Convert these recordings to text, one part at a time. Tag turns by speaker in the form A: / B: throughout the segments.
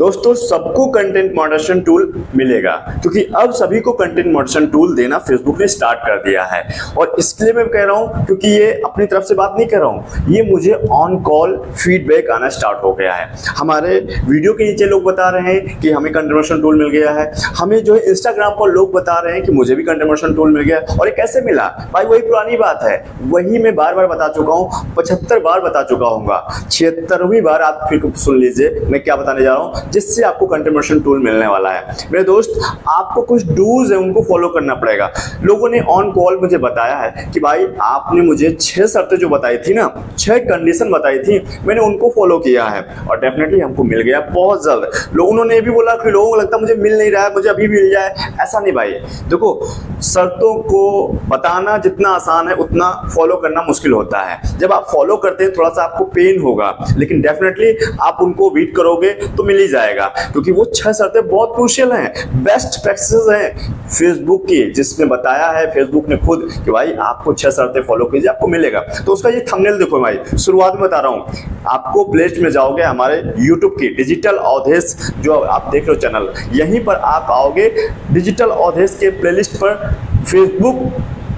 A: दोस्तों सबको content moderation tool मिलेगा क्योंकि अब सभी को कंटेंट मॉडरेशन टूल देना फेसबुक ने स्टार्ट कर दिया है। और इसके लिए मैं कह रहा हूं क्योंकि ये अपनी तरफ से बात नहीं कर रहा हूं, ये मुझे ऑन कॉल फीडबैक आना स्टार्ट हो गया है। हमारे वीडियो के नीचे लोग बता रहे हैं कि हमें कंटेंट मॉडरेशन टूल मिल गया है, हमें जो है इंस्टाग्राम पर लोग बता रहे हैं कि मुझे भी कंटेंट मॉडरेशन टूल मिल गया। और ये कैसे मिला भाई? वही पुरानी बात है, वही मैं बार बार बता चुका हूँ, 75 बार बता चुका हूँ, 76वीं बार आप फिर सुन लीजिए मैं क्या बताने जा रहा हूँ जिससे आपको कंटेंट मॉडरेशन टूल मिलने वाला है। मेरे दोस्त आपको कुछ डूज है उनको फॉलो करना पड़ेगा। लोगों ने ऑन कॉल मुझे बताया है कि भाई आपने मुझे 6 शर्तें जो बताई थी ना, 6 कंडीशन बताई थी, मैंने उनको फॉलो किया है और डेफिनेटली हमको मिल गया बहुत जल्द। लोगों ने भी बोला कि लोगों को लगता मुझे मिल नहीं रहा है, मुझे अभी मिल जाए, ऐसा नहीं भाई। देखो शर्तों को बताना जितना आसान है उतना फॉलो करना मुश्किल होता है। जब आप फॉलो करते हैं थोड़ा सा आपको पेन होगा, लेकिन डेफिनेटली आप उनको बीट करोगे तो मिल ही जाएगा क्योंकि वो 6 शर्तें बहुत क्रूशियल हैं, बेस्ट प्रैक्टिसेस हैं फेसबुक की, जिसमें बताया है फेसबुक ने खुद कि भाई आपको 6 शर्तें फॉलो कीजिए आपको मिलेगा। तो उसका ये थंबनेल देखो भाई, शुरुआत में बता रहा हूँ, आपको प्लेलिस्ट में जाओगे हमारे यूट्यूब की डिजिटल अवधेश जो आप देख रहे हो चैनल, यहीं पर आप आओगे डिजिटल अवधेश के प्लेलिस्ट पर फेसबुक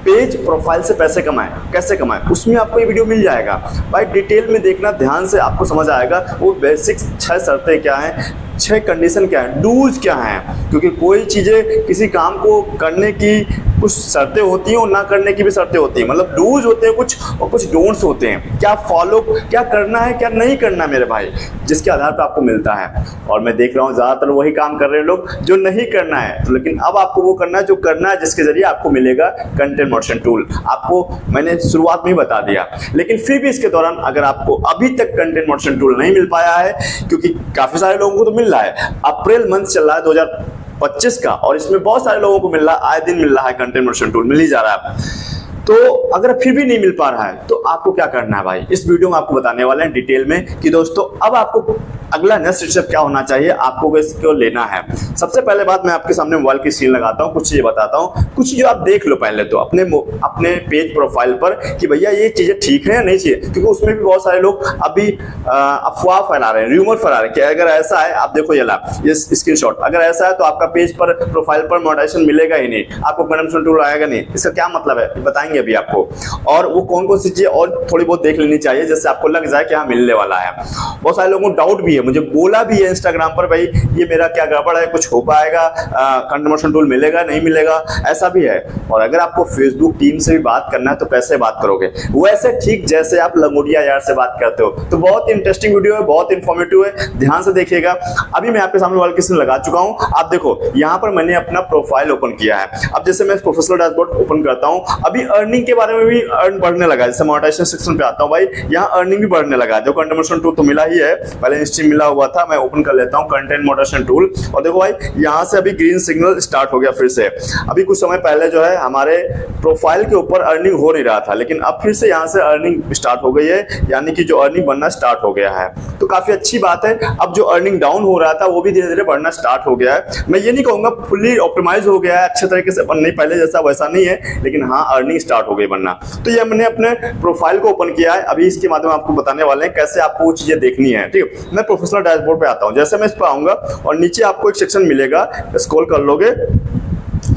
A: पेज प्रोफाइल से पैसे कमाएं, कैसे कमाएं, उसमें आपको ये वीडियो मिल जाएगा भाई। डिटेल में देखना, ध्यान से आपको समझ आएगा वो बेसिक 6 शर्तें क्या हैं, 6 कंडीशन क्या है, डूज क्या हैं। क्योंकि कोई चीज़ें किसी काम को करने की कुछ शर्तें होती हैं और ना करने की भी शर्तें होती हैं, मतलब डूज होते हैं कुछ और कुछ डोंट्स होते हैं। क्या फॉलो क्या करना है क्या नहीं करना मेरे भाई, जिसके आधार पर आपको मिलता है। और मैं देख रहा हूँ ज़्यादातर वही काम कर रहे हैं लोग जो नहीं करना है, तो लेकिन अब आपको वो करना है जो करना है, जिसके जरिए आपको मिलेगा कंटेंट मॉडरेशन टूल। आपको मैंने शुरुआत में ही बता दिया, लेकिन फिर भी इसके दौरान अगर आपको अभी तक कंटेंट मॉडरेशन टूल नहीं मिल पाया है, क्योंकि काफ़ी सारे लोगों को तो मिल रहा है, अप्रैल मंथ चल रहा है 2025 का, और इसमें बहुत सारे लोगों को मिल रहा है, आए दिन मिल रहा है कंटेंट मॉडरेशन टूल, मिल ही जा रहा है। तो अगर फिर भी नहीं मिल पा रहा है तो आपको क्या करना है भाई, इस वीडियो में आपको बताने वाले हैं डिटेल में कि दोस्तों अब आपको अगला नेक्स्ट स्टेप क्या होना चाहिए, आपको इसको लेना है। सबसे पहले बात मैं आपके सामने मोबाइल की स्क्रीन लगाता हूँ, कुछ चीजें बताता हूँ, कुछ चीजें आप देख लो पहले तो अपने पेज प्रोफाइल पर कि भैया ये चीजें ठीक है या नहीं चाहिए, क्योंकि उसमें भी बहुत सारे लोग अभी अफवाह फैला रहे हैं, र्यूमर फैला रहे हैं कि अगर ऐसा है, आप देखो ये स्क्रीनशॉट, अगर ऐसा है तो आपका पेज पर प्रोफाइल पर मॉडरेशन मिलेगा ही नहीं, आपको कंटेंट टूल आएगा नहीं। इसका क्या मतलब है बताएंगे अभी आपको, और वो कौन कौन सी चीजें और थोड़ी बहुत देख लेनी चाहिए जिससे आपको लग जाए कि हाँ मिलने वाला है। बहुत सारे लोगों को डाउट भी है, मुझे बोला भी है इंस्टाग्राम पर भाई ये मेरा क्या गड़बड़ है, कुछ हो पाएगा, कंटेंट मॉडरेशन टूल मिलेगा नहीं मिलेगा, ऐसा भी है। और अगर आपको फेसबुक टीम से भी बात करना है तो कैसे बात करोगे, वैसे ठीक जैसे आप लंगोटिया यार से बात करते हो। तो बहुत इंटरेस्टिंग वीडियो है, बहुत इंफॉर्मेटिव है, ध्यान से देखिएगा। अभी मैं आपके सामने वाल किसी लगा चुका हूं, आप देखो यहाँ पर मैंने अपना प्रोफाइल ओपन किया है। अब जैसे मैं प्रोफेशनल डैशबोर्ड ओपन करता हूँ, अभी अर्निंग के बारे में भी अर्न बढ़ने लगा है, जैसे मोनेटाइजेशन सेक्शन पे आता हूँ भाई, यहाँ अर्निंग भी बढ़ने लगा है। जो कंटेंट मॉडरेशन टूल तो मिला ही है, पहले इंस्टीम मिला हुआ था, मैं ओपन कर लेता हूँ कंटेंट मॉडरेशन टूल, और देखो भाई यहाँ से अभी ग्रीन सिग्नल स्टार्ट हो गया फिर से। अभी कुछ समय पहले जो है हमारे प्रोफाइल के ऊपर अर्निंग हो नहीं रहा था, लेकिन अब फिर से यहाँ से अर्निंग स्टार्ट हो गई है, यानी कि जो अर्निंग बनना स्टार्ट हो गया है, तो काफी अच्छी बात है। अब जो अर्निंग डाउन हो रहा था वो भी धीरे धीरे बढ़ना स्टार्ट हो गया है। मैं ये नहीं कहूंगा फुल्ली ऑप्टिमाइज हो गया है, अच्छे तरीके से नहीं पहले जैसा वैसा नहीं है, लेकिन हाँ अर्निंग स्टार्ट हो गई बनना। तो ये मैंने अपने प्रोफाइल को ओपन किया है, अभी इसके माध्यम आपको बताने वाले हैं कैसे आपको वो चीजें देखनी है। ठीक है, मैं प्रोफेशनल डैशबोर्ड पे आता हूँ, जैसे मैं इस पर आऊंगा और नीचे आपको एक सेक्शन मिलेगा, स्क्रॉल कर लोगे,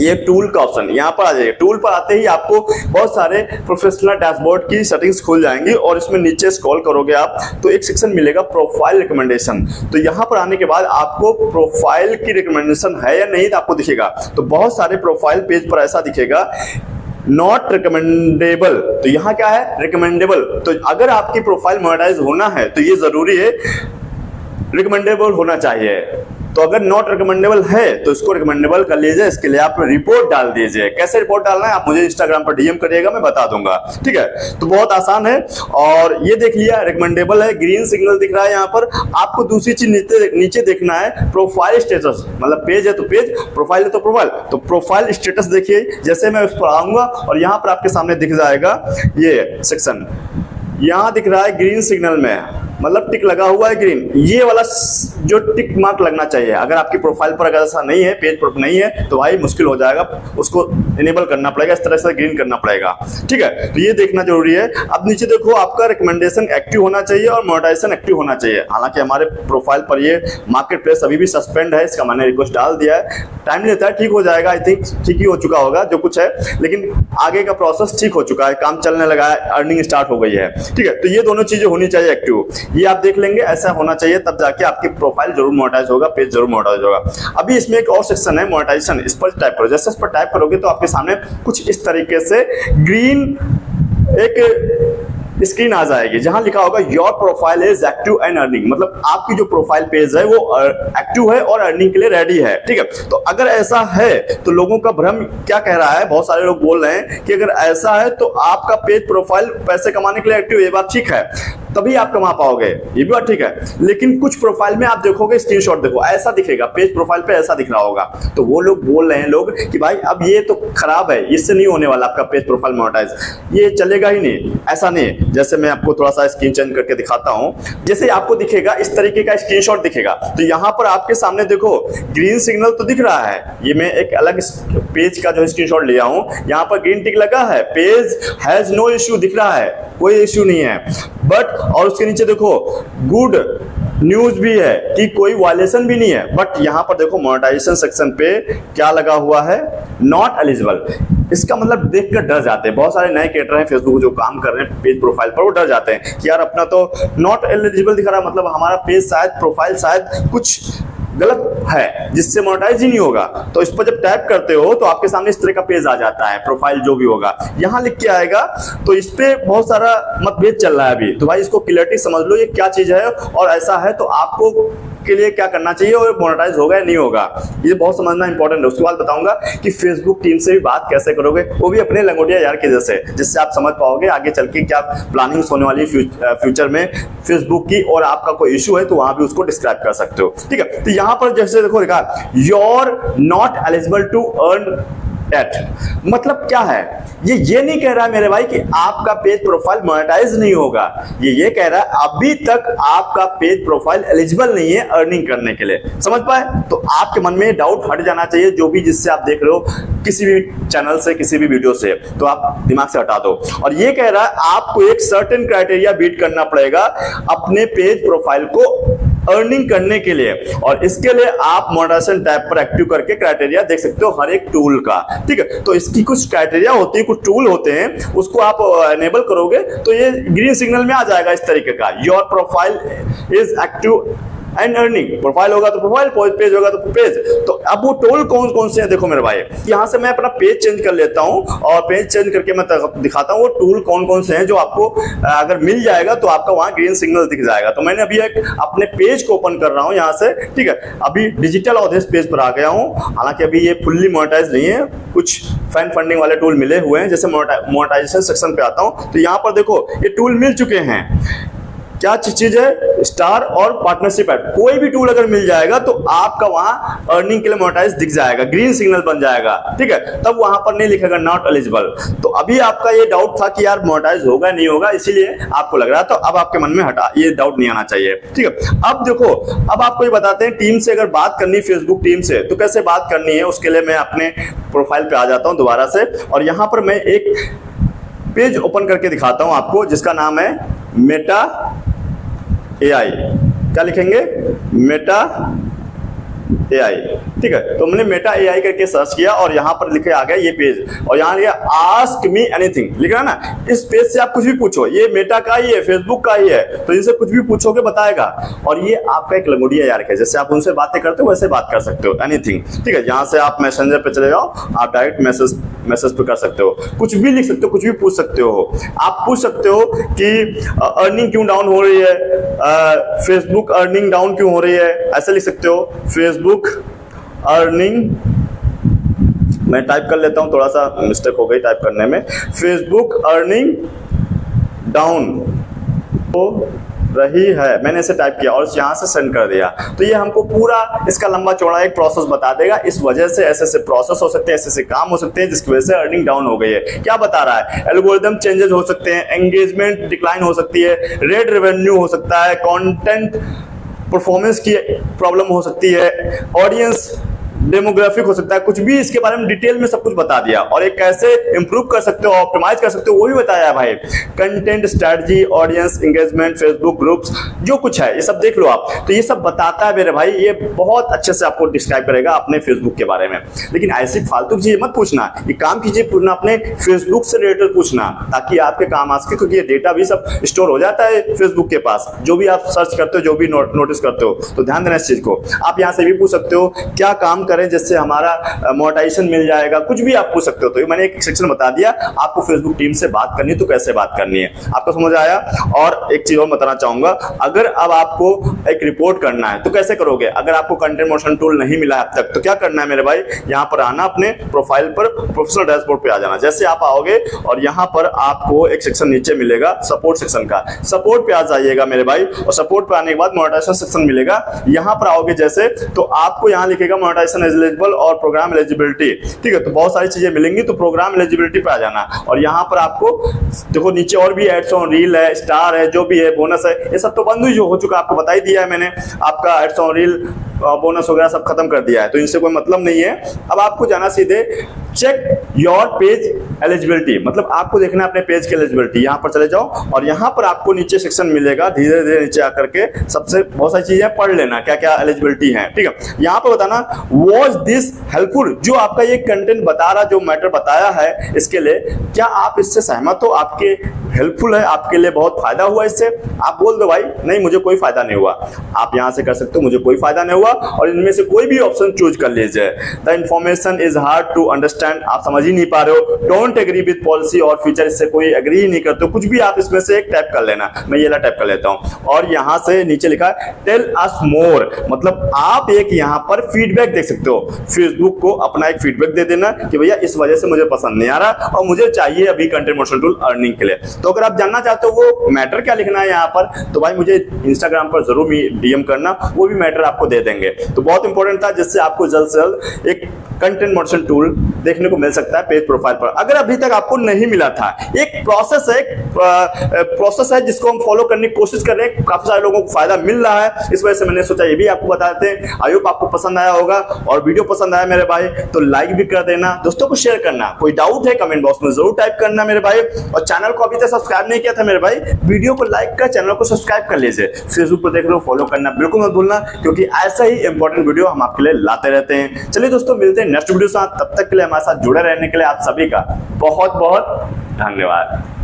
A: ये टूल का ऑप्शन यहाँ पर आ जाएगा। टूल पर आते ही आपको बहुत सारे प्रोफेशनल डैशबोर्ड की सेटिंग्स खुल जाएंगी, और इसमें नीचे स्क्रॉल करोगे आप तो एक सेक्शन मिलेगा प्रोफाइल रिकमेंडेशन। तो यहाँ पर आने के बाद आपको प्रोफाइल की रिकमेंडेशन है या नहीं तो आपको दिखेगा। तो बहुत सारे प्रोफाइल पेज पर ऐसा दिखेगा नॉट रिकमेंडेबल, तो यहाँ क्या है रिकमेंडेबल। तो अगर आपकी प्रोफाइल मोनेटाइज होना है तो ये जरूरी है रिकमेंडेबल होना चाहिए। तो अगर नॉट रिकमेंडेबल है तो इसको रिकमेंडेबल कर लीजिए। इसके लिए आप रिपोर्ट डाल दीजिए। कैसे रिपोर्ट डालना है आप मुझे इंस्टाग्राम पर डीएम करिएगा, मैं बता दूंगा। ठीक है, तो बहुत आसान है। और ये देख लिया रिकमेंडेबल है, ग्रीन सिग्नल दिख रहा है यहाँ पर। आपको दूसरी चीज नीचे देखना है प्रोफाइल स्टेटस, मतलब पेज है तो पेज, प्रोफाइल है तो प्रोफाइल। तो प्रोफाइल स्टेटस देखिए, जैसे मैं उस पर आऊंगा और यहाँ पर आपके सामने दिख जाएगा ये सेक्शन, यहाँ दिख रहा है ग्रीन सिग्नल में मतलब टिक लगा हुआ है ग्रीन, ये वाला जो टिक मार्क लगना चाहिए। अगर आपकी प्रोफाइल पर अगर ऐसा नहीं है, पेज पर नहीं है, तो भाई मुश्किल हो जाएगा, उसको इनेबल करना पड़ेगा, इस तरह से ग्रीन करना पड़ेगा। ठीक है, तो ये देखना जरूरी है। अब नीचे देखो, आपका रिकमेंडेशन एक्टिव होना चाहिए और मोनेटाइजेशन एक्टिव होना चाहिए। हालांकि हमारे प्रोफाइल पर ये मार्केट प्लेस अभी भी सस्पेंड है, इसका मैंने रिक्वेस्ट डाल दिया है, टाइम लेता है, ठीक हो जाएगा। आई थिंक ठीक ही हो चुका होगा जो कुछ है, लेकिन आगे का प्रोसेस ठीक हो चुका है, काम चलने लगा है, अर्निंग स्टार्ट हो गई है। ठीक है, तो ये दोनों चीजें होनी चाहिए एक्टिव, ये आप देख लेंगे, ऐसा होना चाहिए, तब जाके आपकी प्रोफाइल जरूर मोनेटाइज होगा, पेज जरूर मोनेटाइज होगा। अभी इसमें एक और सेक्शन है मोनेटाइजेशन, इस पर टाइप करो। जैसे इस पर टाइप करोगे तो आपके सामने कुछ इस तरीके से ग्रीन एक स्क्रीन आ जाएगी जहां लिखा होगा your profile is active and earning, मतलब आपकी जो प्रोफाइल पेज है वो एक्टिव है और अर्निंग के लिए रेडी है। ठीक है, तो अगर ऐसा है तो लोगों का भ्रम क्या कह रहा है, बहुत सारे लोग बोल रहे हैं कि अगर ऐसा है तो आपका पेज प्रोफाइल पैसे कमाने के लिए एक्टिव, ये बात ठीक है, तभी आप कमा पाओगे, ये भी बात ठीक है। लेकिन कुछ प्रोफाइल में आप देखोगे, स्क्रीनशॉट देखो, ऐसा दिखेगा, पेज प्रोफाइल पे ऐसा दिख रहा होगा, तो वो लोग बोल रहे हैं लोग कि भाई अब ये तो खराब है, इससे नहीं होने वाला आपका पेज प्रोफाइल मोनेटाइज, ये चलेगा ही नहीं, ऐसा नहीं। जैसे मैं आपको थोड़ा सा स्क्रीन चेंज करके दिखाता हूं, जैसे आपको दिखेगा इस तरीके का स्क्रीनशॉट दिखेगा, तो यहां पर आपके सामने देखो ग्रीन सिग्नल तो दिख रहा है, ये मैं एक अलग पेज का जो स्क्रीनशॉट लिया हूं, यहां पर ग्रीन टिक लगा है, पेज हैज नो इश्यू दिख रहा है, कोई इश्यू नहीं है, बट और उसके नीचे देखो गुड न्यूज भी है कि कोई वायलेशन भी नहीं है, बट यहां पर देखो मोनेटाइजेशन सेक्शन पे क्या लगा हुआ है, नॉट एलिजिबल। इसका मतलब देखकर डर जाते हैं बहुत सारे नए क्रिएटर हैं फेसबुक जो काम कर रहे हैं पेज प्रोफाइल पर, वो डर जाते हैं कि यार अपना तो नॉट एलिजिबल दिखा रहा है, मतलब हमारा पेज शायद प्रोफाइल शायद कुछ गलत है जिससे मोनेटाइज ही नहीं होगा। तो इस पर जब टैप करते हो तो आपके सामने इस तरह का पेज आ जाता है, प्रोफाइल जो भी होगा यहां लिख के आएगा। तो इस पे बहुत सारा मतभेद चल रहा है अभी, तो भाई इसको क्लियरिटी समझ लो ये क्या चीज है, और ऐसा है तो आपको के लिए क्या करना चाहिए और मोनेटाइज होगा या नहीं होगा, ये बहुत समझना इंपॉर्टेंट है। उसके बाद बताऊंगा कि फेसबुक टीम से भी बात कैसे करोगे, वो भी अपने लंगोटिया यार के जैसे, जिससे आप समझ पाओगे आगे चल के क्या प्लानिंग्स होने वाली फ्यूचर में फेसबुक की, और आपका कोई इशू है तो वहां भी उसको डिस्क्राइब कर सकते हो। ठीक है, तो यहां पर जैसे देखो लिखा you're not eligible to earn at, मतलब क्या है, ये नहीं कह रहा है मेरे भाई कि आपका पेज प्रोफाइल मोनेटाइज नहीं होगा, ये कह रहा है अभी तक आपका पेज प्रोफाइल एलिजिबल नहीं है अर्निंग करने के लिए। समझ पाए? तो आपके मन में डाउट हट जाना चाहिए, जो भी जिससे आप देख रहे हो किसी भी चैनल से, किसी भी वीडियो से, तो आप दिमाग से हटा दो। और ये कह रहा है आपको एक सर्टेन क्राइटेरिया बीट करना पड़ेगा अपने पेज प्रोफाइल को अर्निंग करने के लिए, और इसके लिए आप मोनेटाइजेशन टैब पर एक्टिव करके क्राइटेरिया देख सकते हो हर एक टूल का। ठीक है, तो इसकी कुछ क्राइटेरिया होती है, कुछ टूल होते हैं, उसको आप एनेबल करोगे तो ये ग्रीन सिग्नल में आ जाएगा इस तरीके का, your profile is active and earning. Profile होगा तो प्रोफाइल, पेज होगा तो पेज। तो अब वो टूल कौन कौन से हैं देखो मेरे भाई, यहां से मैं अपना पेज चेंज कर लेता हूं और पेज चेंज करके मैं दिखाता हूं वो टूल कौन कौन से हैं जो आपको अगर मिल जाएगा तो आपका वहां ग्रीन सिग्नल दिख जाएगा। तो मैंने अभी एक अपने पेज को ओपन कर रहा हूं यहां से। ठीक है, अभी डिजिटल ऑडियंस पेज पर आ गया हूं, हालांकि अभी ये फुल्ली मोनेटाइज नहीं है, कुछ फैन फंडिंग वाले टूल मिले हुए हैं। जैसे मोनेटाइजेशन सेक्शन पे आता हूं तो यहां पर देखो ये टूल मिल चुके हैं, क्या चीज है, स्टार और पार्टनरशिप ऐड। कोई भी टूल अगर मिल जाएगा तो आपका वहां अर्निंग के लिए मोनेटाइज दिख जाएगा, ग्रीन सिग्नल बन जाएगा। ठीक है, तब वहां पर नहीं लिखेगा नॉट एलिजिबल। तो अभी आपका ये डाउट था कि यार मोनेटाइज होगा नहीं होगा, इसीलिए आपको लग रहा है, तो अब आपके मन में हटा, ये डाउट नहीं आना चाहिए। ठीक है, अब देखो, अब आपको ये बताते हैं टीम से अगर बात करनी फेसबुक टीम से तो कैसे बात करनी है। उसके लिए मैं अपने प्रोफाइल पे आ जाता हूं दोबारा से, और यहां पर मैं एक पेज ओपन करके दिखाता हूं आपको, जिसका नाम है मेटा AI। क्या लिखेंगे, मेटा AI। ठीक है, तो हमने मेटा AI करके सर्च किया और यहाँ पर लिखे आ गया ये पेज, और यहाँ लिखा आस्क मी एनीथिंग लिख रहा है ना। इस पेज से आप कुछ भी पूछो, ये मेटा का ही है, फेसबुक का ही है, तो इनसे कुछ भी पूछोगे बताएगा। और ये आपका एक लंगोटिया यार है, जैसे आप उनसे बातें करते हो वैसे बात कर सकते हो, एनीथिंग। ठीक है, यहाँ से आप मैसेंजर पे चले जाओ, आप डायरेक्ट मैसेज पे कर सकते हो, कुछ भी लिख सकते हो, कुछ भी पूछ सकते हो। आप पूछ सकते हो कि अर्निंग क्यों डाउन हो रही है, फेसबुक अर्निंग डाउन क्यों हो रही है, ऐसे लिख सकते हो। फेसबुक अर्निंग, मैं टाइप कर लेता हूं, थोड़ा सा मिस्टेक हो गई टाइप करने में। फेसबुक अर्निंग डाउन हो रही है। मैंने इसे टाइप किया और यहाँ से सेंड कर दिया, तो ये हमको पूरा इसका लंबा चौड़ा एक प्रोसेस बता देगा। इस वजह से ऐसे ऐसे प्रोसेस हो सकते हैं, ऐसे ऐसे काम हो सकते हैं जिसकी वजह से अर्निंग डाउन हो गई है। क्या बता रहा है? एल्गोरिदम चेंजेस हो सकते हैं, एंगेजमेंट डिक्लाइन हो सकती है, रेड रेवेन्यू हो सकता है, कंटेंट परफॉर्मेंस की प्रॉब्लम हो सकती है, ऑडियंस डेमोग्राफिक हो सकता है, कुछ भी इसके बारे में डिटेल में सब कुछ बता दिया। और एक कैसे इंप्रूव कर सकते हो, ऑप्टिमाइज कर सकते हो, वो भी बताया है भाई। Content strategy, audience engagement, Facebook groups, जो कुछ है ये सब देख लो आप। तो ये सब बताता है मेरे भाई, ये बहुत अच्छे से आपको डिस्क्राइब करेगा अपने फेसबुक के बारे में। लेकिन ऐसी फालतू चीजें मत पूछना, ये काम कीजिए पूछना अपने फेसबुक से रिलेटेड पूछना, ताकि आपके काम आ सके, क्योंकि ये डेटा भी सब स्टोर हो जाता है फेसबुक के पास। जो भी आप सर्च करते हो, जो भी नोटिस करते हो, तो ध्यान देना इस चीज को। आप यहाँ से भी पूछ सकते हो क्या काम करें जिससे हमारा मोनेटाइजेशन मिल जाएगा, कुछ भी आप पूछ सकते हो। तो ये मैंने एक सेक्शन बता दिया, आपको फेसबुक टीम से बात करनी है तो कैसे बात करनी है, आपको समझ आया। और एक चीज और बताना चाहूंगा, अगर अब आपको एक रिपोर्ट करना है तो कैसे करोगे? अगर आपको कंटेंट मॉडरेशन टूल नहीं मिला है अब तक, तो क्या करना है मेरे भाई, यहाँ पर आना, अपने प्रोफाइल पर प्रोफेशनल डैशबोर्ड पे आ जाना। जैसे आप आओगे और यहाँ पर आपको एक सेक्शन नीचे मिलेगा सपोर्ट सेक्शन का, सपोर्ट पे आ जाइएगा मेरे भाई। और सपोर्ट पे आने के बाद मोनेटाइजेशन सेक्शन मिलेगा, यहाँ पर आओगे जैसे, तो आपको यहाँ लिखेगा मोनेटाइजेशन एलिजिबल और प्रोग्राम एलिजिबिलिटी, ठीक है। तो बहुत सारी चीजें मिलेंगी, तो प्रोग्राम एलिजिबिलिटी पे आ जाना। और यहाँ पर आपको देखो नीचे और भी एड्स ऑन रील है, स्टार है, जो भी है, बोनस है, ये सब तो बंद ही हो चुका, आपको बता ही दिया है मैंने। आपका एड्स ऑन रील, बोनस वगैरह सब खत्म कर दिया है, तो इनसे कोई मतलब नहीं है। अब आपको जाना सीधे चेक योर पेज एलिजिबिलिटी, मतलब आपको देखना है अपने पेज की एलिजिबिलिटी। यहाँ पर चले जाओ और यहाँ पर आपको नीचे सेक्शन मिलेगा, धीरे धीरे नीचे आकर के सबसे बहुत सारी चीजें पढ़ लेना, क्या क्या एलिजिबिलिटी है, ठीक है। यहाँ पर बताना वॉज दिस हेल्पफुल, जो आपका ये कंटेंट बता रहा, जो मैटर बताया है, इसके लिए क्या आप इससे सहमत हो, आपके हेल्पफुल है, आपके लिए बहुत फायदा हुआ इससे? आप बोल दो भाई नहीं मुझे कोई फायदा नहीं हुआ। आप यहाँ से कर सकते हो मुझे कोई फायदा नहीं हुआ, और इनमें से कोई भी ऑप्शन चूज कर लीजिए। The information is hard to understand, आप समझ ही नहीं पा रहे हो। डोंट एग्री विद पॉलिसी और फीचर, इससे कोई एग्री ही नहीं करते हो, कुछ भी आप इसमें से एक टाइप कर लेना। मैं ये टाइप कर लेता हूँ और यहाँ से नीचे लिखा है टेल अस मोर, मतलब आप एक यहाँ पर फीडबैक देख सकते हो। फेसबुक को अपना एक फीडबैक दे देना कि भैया इस वजह से मुझे पसंद नहीं आ रहा और मुझे चाहिए अभी कंटेंट मॉडरेशन टूल अर्निंग के लिए। तो अगर आप जानना चाहते हो वो मैटर क्या लिखना है यहाँ पर, तो भाई मुझे इंस्टाग्राम पर जरूर डीएम करना, वो भी मैटर आपको दे देंगे। तो बहुत इंपॉर्टेंट था, जिससे आपको जल्द से जल्द एक कंटेंट मॉडरेशन टूल देखने को मिल सकता है पेज प्रोफाइल पर। अगर अभी तक आपको नहीं मिला था, एक प्रोसेस है जिसको हम फॉलो करने की कोशिश कर रहे हैं, काफी सारे लोगों को फायदा मिल रहा है, इस वजह से मैंने सोचा ये भी आपको बता देते हैं। आई होप आपको पसंद आया होगा, और वीडियो पसंद आया मेरे भाई तो लाइक भी कर देना, दोस्तों को शेयर करना, कोई डाउट है कमेंट बॉक्स में जरूर टाइप करना मेरे भाई। और चैनल को अभी तक सब्सक्राइब नहीं किया था मेरे भाई, वीडियो को लाइक कर चैनल को सब्सक्राइब कर लीजिए। फेसबुक पर देख लो फॉलो करना बिल्कुल मत भूलना, क्योंकि ऐसा ही इंपॉर्टेंट वीडियो हम आपके लिए लाते रहते हैं। चलिए दोस्तों मिलते हैं नेक्स्ट वीडियो साथ, तब तक के लिए हमारे साथ जुड़े रहने के लिए आप सभी का बहुत बहुत धन्यवाद।